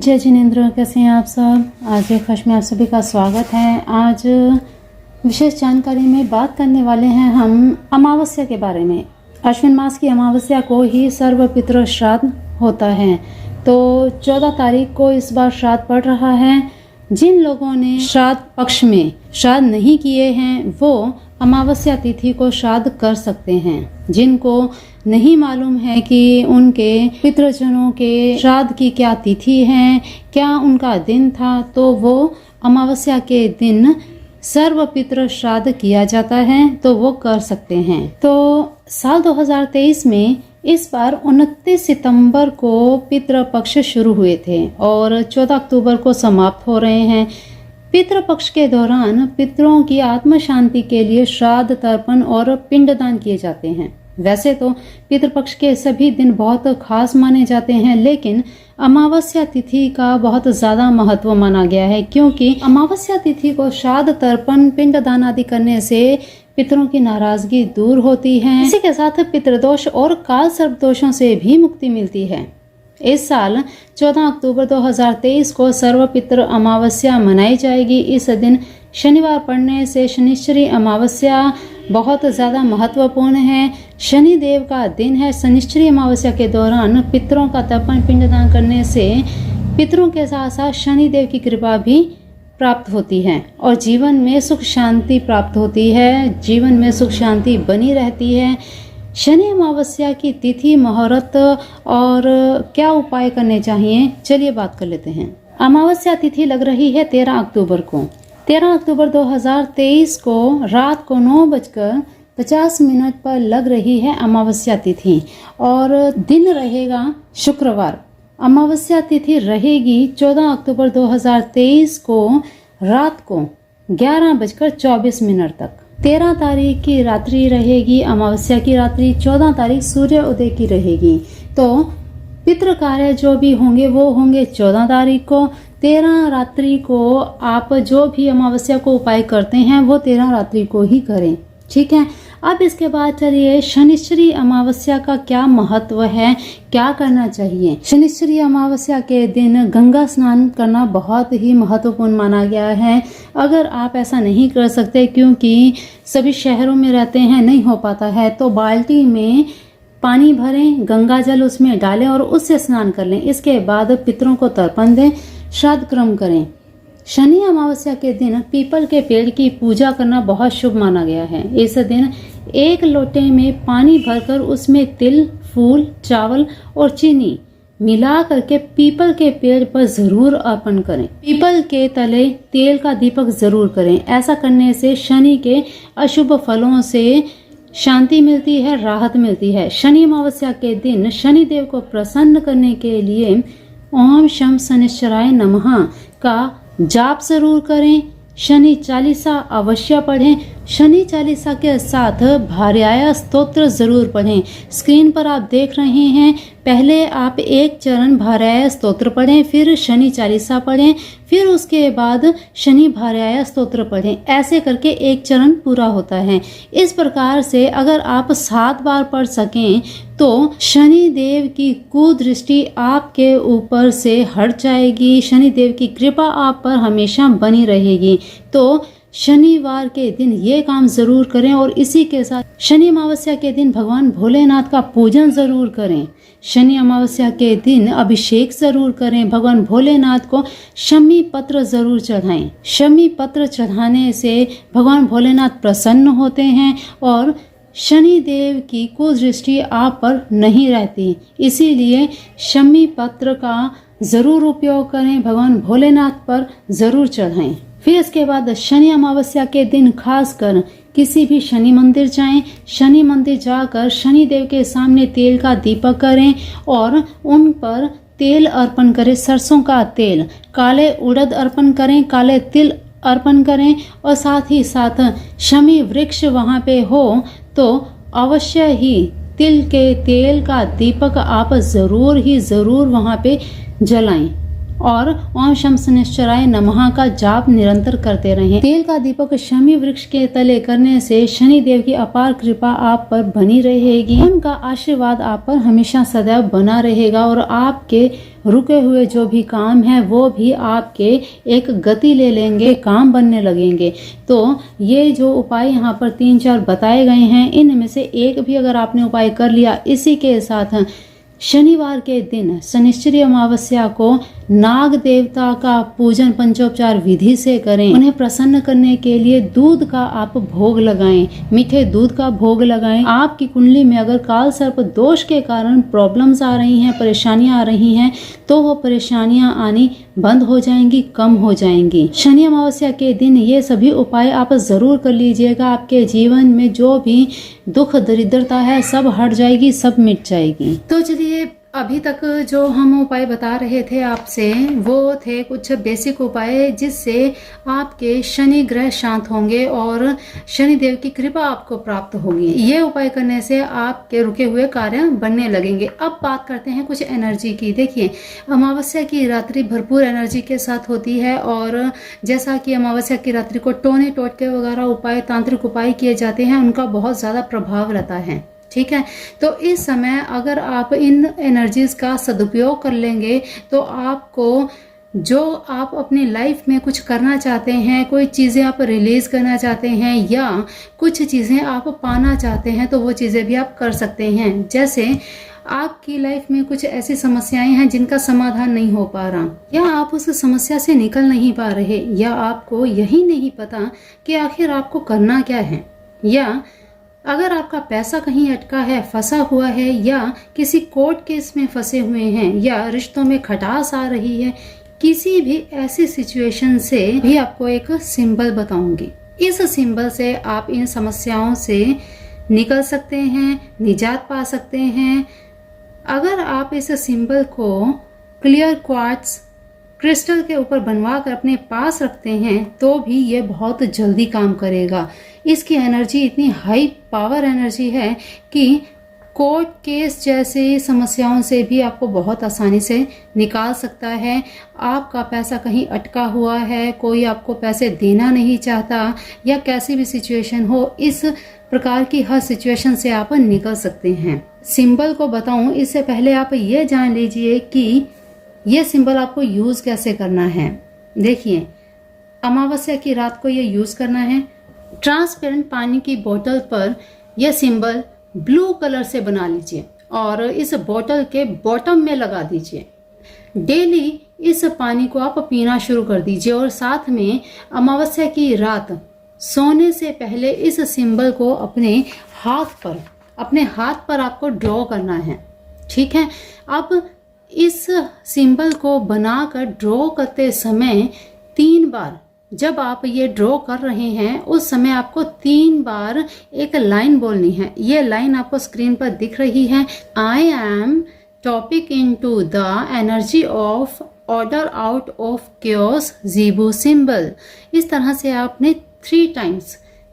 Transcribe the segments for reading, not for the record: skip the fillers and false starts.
जय जिनेंद्र, कैसे हैं आप सब। आज एक खश में आप सभी का स्वागत है। आज विशेष जानकारी में बात करने वाले हैं हम अमावस्या के बारे में। अश्विन मास की अमावस्या को ही सर्वपितृ श्राद्ध होता है, तो 14 तारीख को इस बार श्राद्ध पड़ रहा है। जिन लोगों ने श्राद्ध पक्ष में श्राद्ध नहीं किए हैं वो अमावस्या तिथि को श्राद्ध कर सकते हैं। जिनको नहीं मालूम है कि उनके पितृजनों के श्राद्ध की क्या तिथि है, क्या उनका दिन था, तो वो अमावस्या के दिन सर्व पितृ श्राद्ध किया जाता है, तो वो कर सकते हैं। तो साल 2023 में इस बार 29 सितंबर को पितृपक्ष शुरू हुए थे और 14 अक्टूबर को समाप्त हो रहे हैं। पितृपक्ष के दौरान पितरों की आत्म शांति के लिए श्राद्ध, तर्पण और पिंडदान किए जाते हैं। वैसे तो पितृपक्ष के सभी दिन बहुत खास माने जाते हैं, लेकिन अमावस्या तिथि का बहुत ज्यादा महत्व माना गया है, क्योंकि अमावस्या तिथि को श्राद्ध, तर्पण, पिंडदान आदि करने से पितरों की नाराजगी दूर होती है। इसी के साथ पितृदोष और काल सर्प दोषों से भी मुक्ति मिलती है। इस साल 14 अक्टूबर 2023 को सर्व पितृ अमावस्या मनाई जाएगी। इस दिन शनिवार पड़ने से शनिश्चरी अमावस्या बहुत ज़्यादा महत्वपूर्ण है। शनि देव का दिन है। शनिश्चरी अमावस्या के दौरान पितरों का तर्पण, पिंडदान करने से पितरों के साथ साथ शनि देव की कृपा भी प्राप्त होती है और जीवन में सुख शांति प्राप्त होती है। जीवन में सुख शांति बनी रहती है। शनि अमावस्या की तिथि, मुहूर्त और क्या उपाय करने चाहिए, चलिए बात कर लेते हैं। अमावस्या तिथि लग रही है 13 अक्टूबर को। 13 अक्टूबर 2023 को रात को 9:50 पर लग रही है अमावस्या तिथि और दिन रहेगा शुक्रवार। अमावस्या तिथि रहेगी 14 अक्टूबर 2023 को रात को 11:24 तक। 13 तारीख की रात्रि रहेगी अमावस्या की रात्रि। 14 तारीख सूर्य उदय की रहेगी। तो पितृ कार्य जो भी होंगे वो होंगे 14 तारीख को। 13 रात्रि को आप जो भी अमावस्या को उपाय करते हैं वो 13 रात्रि को ही करें, ठीक है। अब इसके बाद चलिए शनिश्चरी अमावस्या का क्या महत्व है, क्या करना चाहिए। शनिश्चरी अमावस्या के दिन गंगा स्नान करना बहुत ही महत्वपूर्ण माना गया है। अगर आप ऐसा नहीं कर सकते क्योंकि सभी शहरों में रहते हैं, नहीं हो पाता है, तो बाल्टी में पानी भरें, गंगा जल उसमें डालें और उससे स्नान कर लें। इसके बाद पितरों को तर्पण दें, श्राद्ध क्रम करें। शनि अमावस्या के दिन पीपल के पेड़ की पूजा करना बहुत शुभ माना गया है। इस दिन एक लोटे में पानी भरकर उसमें तिल, फूल, चावल और चीनी मिला करके पीपल के पेड़ पर जरूर अर्पण करें। पीपल के तले तेल का दीपक जरूर करें। ऐसा करने से शनि के अशुभ फलों से शांति मिलती है, राहत मिलती है। शनि अमावस्या के दिन शनि देव को प्रसन्न करने के लिए ओम शम शनिश्चराय नमः का जाप जरूर करें। शनि चालीसा अवश्य पढ़ें। शनि चालीसा के साथ भार्याया स्तोत्र जरूर पढ़ें। स्क्रीन पर आप देख रहे हैं, पहले आप एक चरण भार्याया स्तोत्र पढ़ें, फिर शनि चालीसा पढ़ें, फिर उसके बाद शनि भार्याया स्तोत्र पढ़ें। ऐसे करके एक चरण पूरा होता है। इस प्रकार से अगर आप 7 बार पढ़ सकें तो शनि देव की कुदृष्टि आपके ऊपर से हट जाएगी। शनि देव की कृपा आप पर हमेशा बनी रहेगी। तो शनिवार के दिन ये काम जरूर करें और इसी के साथ शनि अमावस्या के दिन भगवान भोलेनाथ का पूजन जरूर करें। शनि अमावस्या के दिन अभिषेक जरूर करें। भगवान भोलेनाथ को शमी पत्र जरूर चढ़ाएं। शमी पत्र चढ़ाने से भगवान भोलेनाथ प्रसन्न होते हैं और शनि देव की कुदृष्टि आप पर नहीं रहती। इसीलिए शमी पत्र का जरूर उपयोग करें, भगवान भोलेनाथ पर जरूर चढ़ाएं। फिर इसके बाद शनि अमावस्या के दिन खासकर किसी भी शनि मंदिर जाएं। शनि मंदिर जाकर शनि देव के सामने तेल का दीपक करें और उन पर तेल अर्पण करें, सरसों का तेल। काले उड़द अर्पण करें, काले तिल अर्पण करें और साथ ही साथ शमी वृक्ष वहाँ पे हो तो अवश्य ही तिल के तेल का दीपक आप जरूर वहाँ पे जलाएं। और ओम शम शनिश्चराय नमः का जाप निरंतर करते रहें। तेल का दीपक शमी वृक्ष के तले करने से शनि देव की अपार कृपा आप पर बनी रहेगी। उनका आशीर्वाद आप पर हमेशा सदैव बना रहेगा और आपके रुके हुए जो भी काम है वो भी आपके एक गति ले लेंगे, काम बनने लगेंगे। तो ये जो उपाय यहाँ पर 3-4 बताए गए हैं, इनमें से एक भी अगर आपने उपाय कर लिया, इसी के साथ शनिवार के दिन शनिश्चरी अमावस्या को नाग देवता का पूजन पंचोपचार विधि से करें। उन्हें प्रसन्न करने के लिए दूध का आप भोग लगाएं, मीठे दूध का भोग लगाएं। आपकी कुंडली में अगर काल सर्प दोष के कारण प्रॉब्लम्स आ रही हैं, परेशानियां आ रही हैं, तो वो परेशानियां आनी बंद हो जाएंगी, कम हो जाएंगी। शनि अमावस्या के दिन ये सभी उपाय आप जरूर कर लीजिएगा। आपके जीवन में जो भी दुख दरिद्रता है सब हट जाएगी, सब मिट जाएगी। तो चलिए, अभी तक जो हम उपाय बता रहे थे आपसे वो थे कुछ बेसिक उपाय जिससे आपके शनि ग्रह शांत होंगे और शनि देव की कृपा आपको प्राप्त होगी। ये उपाय करने से आपके रुके हुए कार्य बनने लगेंगे। अब बात करते हैं कुछ एनर्जी की। देखिए, अमावस्या की रात्रि भरपूर एनर्जी के साथ होती है और जैसा कि अमावस्या की रात्रि को टोने टोटके वगैरह उपाय, तांत्रिक उपाय किए जाते हैं, उनका बहुत ज्यादा प्रभाव रहता है। ठीक है, तो इस समय अगर आप इन एनर्जीज का सदुपयोग कर लेंगे तो आपको जो आप अपनी लाइफ में कुछ करना चाहते हैं, कोई चीज़ें आप रिलीज करना चाहते हैं या कुछ चीज़ें आप पाना चाहते हैं, तो वो चीज़ें भी आप कर सकते हैं। जैसे आपकी लाइफ में कुछ ऐसी समस्याएं हैं जिनका समाधान नहीं हो पा रहा, या आप उस समस्या से निकल नहीं पा रहे, या आपको यही नहीं पता कि आखिर आपको करना क्या है, या अगर आपका पैसा कहीं अटका है, फंसा हुआ है, या किसी कोर्ट केस में फंसे हुए हैं, या रिश्तों में खटास आ रही है, किसी भी ऐसी सिचुएशन से भी आपको एक सिंबल बताऊंगी। इस सिंबल से आप इन समस्याओं से निकल सकते हैं, निजात पा सकते हैं। अगर आप इस सिंबल को क्लियर क्वार्ट्ज क्रिस्टल के ऊपर बनवा कर अपने पास रखते हैं तो भी ये बहुत जल्दी काम करेगा। इसकी एनर्जी इतनी हाई पावर एनर्जी है कि कोर्ट केस जैसे समस्याओं से भी आपको बहुत आसानी से निकाल सकता है। आपका पैसा कहीं अटका हुआ है, कोई आपको पैसे देना नहीं चाहता, या कैसी भी सिचुएशन हो, इस प्रकार की हर सिचुएशन से आप निकल सकते हैं। सिंबल को बताऊं इससे पहले आप ये जान लीजिए कि ये सिंबल आपको यूज कैसे करना है। देखिए, अमावस्या की रात को ये यूज करना है। ट्रांसपेरेंट पानी की बोतल पर यह सिंबल ब्लू कलर से बना लीजिए और इस बोतल के बॉटम में लगा दीजिए। डेली इस पानी को आप पीना शुरू कर दीजिए और साथ में अमावस्या की रात सोने से पहले इस सिंबल को अपने हाथ पर आपको ड्रॉ करना है। ठीक है, अब इस सिंबल को बनाकर ड्रॉ करते समय 3 बार, जब आप ये ड्रॉ कर रहे हैं उस समय आपको 3 बार एक लाइन बोलनी है। ये लाइन आपको स्क्रीन पर दिख रही है। I am topic into the energy of order out of chaos Jibu symbol. इस तरह से आपने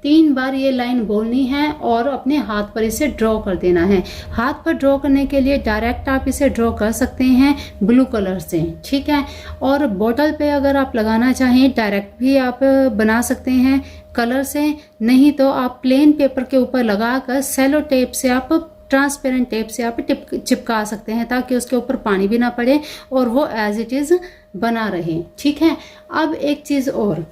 3 बार ये लाइन बोलनी है और अपने हाथ पर इसे ड्रॉ कर देना है। हाथ पर ड्रॉ करने के लिए डायरेक्ट आप इसे ड्रॉ कर सकते हैं ब्लू कलर से। ठीक है, और बोतल पे अगर आप लगाना चाहें डायरेक्ट भी आप बना सकते हैं कलर से, नहीं तो आप प्लेन पेपर के ऊपर लगाकर सेलो टेप से आप, ट्रांसपेरेंट टेप से आप चिपका सकते हैं ताकि उसके ऊपर पानी भी ना पड़े और वो एज इट इज बना रहे। ठीक है, अब एक चीज और,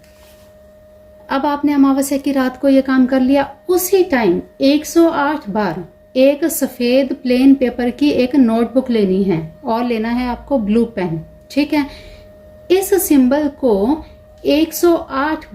अब आपने अमावस्या की रात को ये काम कर लिया, उसी टाइम 108 बार एक सफेद प्लेन पेपर की एक नोटबुक लेनी है और लेना है आपको ब्लू पेन। ठीक है, इस सिंबल को 108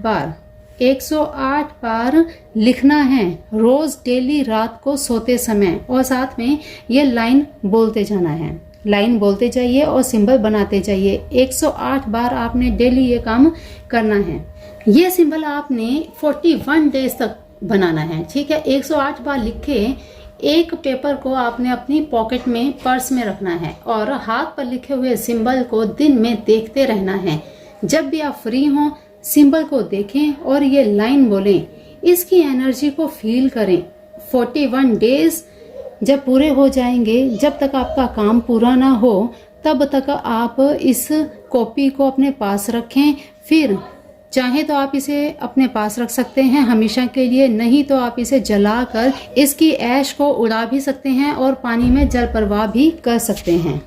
बार लिखना है रोज डेली रात को सोते समय, और साथ में ये लाइन बोलते जाना है। लाइन बोलते जाइए और सिंबल बनाते जाइए। 108 बार आपने डेली ये काम करना है। ये सिंबल आपने 41 डेज तक बनाना है। ठीक है, 108 बार लिखे एक पेपर को आपने अपनी पॉकेट में, पर्स में रखना है और हाथ पर लिखे हुए सिंबल को दिन में देखते रहना है। जब भी आप फ्री हों सिंबल को देखें और ये लाइन बोलें, इसकी एनर्जी को फील करें। 41 डेज जब पूरे हो जाएंगे, जब तक आपका काम पूरा ना हो तब तक आप इस कॉपी को अपने पास रखें। फिर चाहे तो आप इसे अपने पास रख सकते हैं हमेशा के लिए, नहीं तो आप इसे जलाकर इसकी ऐश को उड़ा भी सकते हैं और पानी में जल प्रवाह भी कर सकते हैं।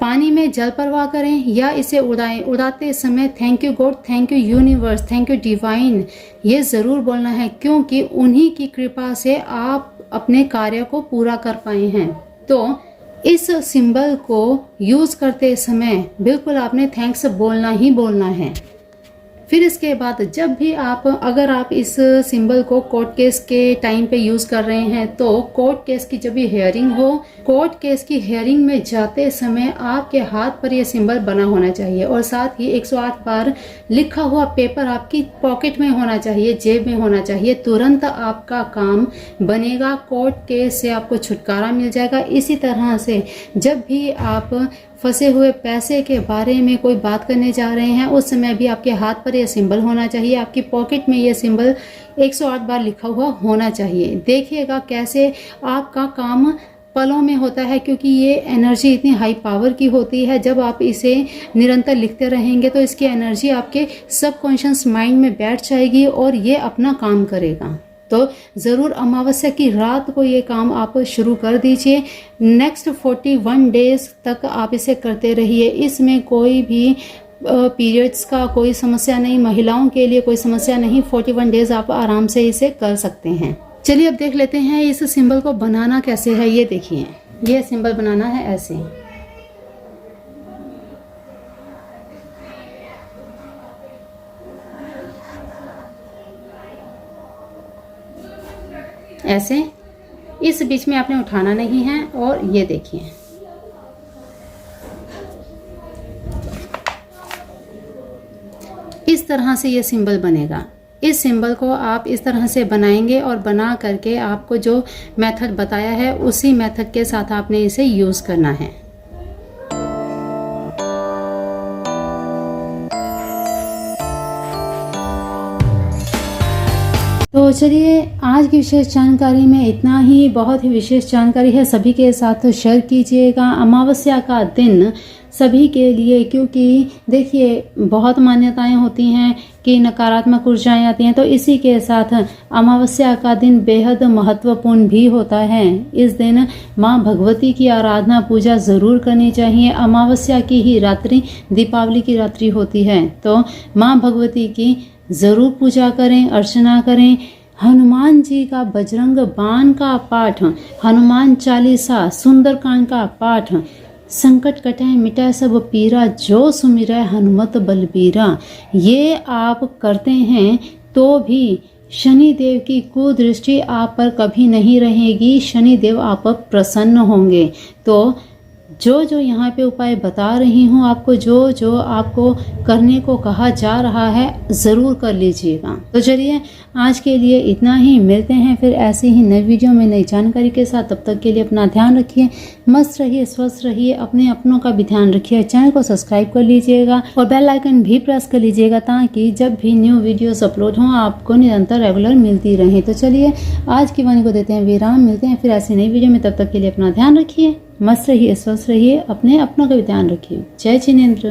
पानी में जल प्रवाह करें या इसे उड़ाएं। उड़ाते समय thank you God, thank you universe, thank you divine, ये ज़रूर बोलना है, क्योंकि उन्हीं की कृपा से आप अपने कार्य को पूरा कर पाए हैं। तो इस सिंबल को यूज़ करते समय बिल्कुल आपने थैंक्स बोलना ही बोलना है। फिर इसके बाद जब भी अगर आप इस सिंबल को कोर्ट केस के टाइम पे यूज़ कर रहे हैं, तो कोर्ट केस की जब भी हियरिंग हो, कोर्ट केस की हियरिंग में जाते समय आपके हाथ पर यह सिंबल बना होना चाहिए और साथ ही 108 बार लिखा हुआ पेपर आपकी पॉकेट में होना चाहिए, जेब में होना चाहिए। तुरंत आपका काम बनेगा, कोर्ट केस से आपको छुटकारा मिल जाएगा। इसी तरह से जब भी आप फंसे हुए पैसे के बारे में कोई बात करने जा रहे हैं, उस समय भी आपके हाथ पर यह सिंबल होना चाहिए, आपकी पॉकेट में यह सिंबल 108 बार लिखा हुआ होना चाहिए। देखिएगा कैसे आपका काम पलों में होता है, क्योंकि ये एनर्जी इतनी हाई पावर की होती है। जब आप इसे निरंतर लिखते रहेंगे तो इसकी एनर्जी आपके सबकॉन्शियस माइंड में बैठ जाएगी और ये अपना काम करेगा। तो ज़रूर अमावस्या की रात को ये काम आप शुरू कर दीजिए। नेक्स्ट 41 डेज तक आप इसे करते रहिए। इसमें कोई भी पीरियड्स का कोई समस्या नहीं, महिलाओं के लिए कोई समस्या नहीं। 41 डेज आप आराम से इसे कर सकते हैं। चलिए अब देख लेते हैं इस सिंबल को बनाना कैसे है। ये देखिए, ये सिंबल बनाना है ऐसे। ऐसे इस बीच में आपने उठाना नहीं है। और ये देखिए, इस तरह से ये सिंबल बनेगा। इस सिंबल को आप इस तरह से बनाएंगे और बना करके आपको जो मेथड बताया है उसी मेथड के साथ आपने इसे यूज़ करना है। तो चलिए आज की विशेष जानकारी में इतना ही। बहुत ही विशेष जानकारी है, सभी के साथ शेयर कीजिएगा। अमावस्या का दिन सभी के लिए, क्योंकि देखिए बहुत मान्यताएं होती हैं कि नकारात्मक ऊर्जाएं आती हैं, तो इसी के साथ अमावस्या का दिन बेहद महत्वपूर्ण भी होता है। इस दिन माँ भगवती की आराधना पूजा ज़रूर करनी चाहिए। अमावस्या की ही रात्रि दीपावली की रात्रि होती है, तो माँ भगवती की ज़रूर पूजा करें, अर्चना करें। हनुमान जी का बजरंग बाण का पाठ, हनुमान चालीसा, सुंदरकांड का पाठ, संकट कटे मिटाए सब पीरा, जो सुमिरै हनुमत बलबीरा, ये आप करते हैं तो भी शनि देव की कुदृष्टि आप पर कभी नहीं रहेगी। शनि देव आप पर प्रसन्न होंगे। तो जो यहाँ पे उपाय बता रही हूँ आपको, जो आपको करने को कहा जा रहा है, ज़रूर कर लीजिएगा। तो चलिए आज के लिए इतना ही। मिलते हैं फिर ऐसे ही नई वीडियो में नई जानकारी के साथ। तब तक के लिए अपना ध्यान रखिए, मस्त रहिए, स्वस्थ रहिए, अपने अपनों का भी ध्यान रखिए। चैनल को सब्सक्राइब कर लीजिएगा और बेल आइकन भी प्रेस कर लीजिएगा, ताकि जब भी न्यू वीडियोस अपलोड हों आपको निरंतर रेगुलर मिलती रहे। तो चलिए आज की वाणी को देते हैं विराम। मिलते हैं फिर ऐसी नई वीडियो में। तब तक के लिए अपना ध्यान रखिए, मस्त रहिए, स्वस्थ रहिए, अपने अपनों का भी ध्यान रखिए। जय जिनेंद्र।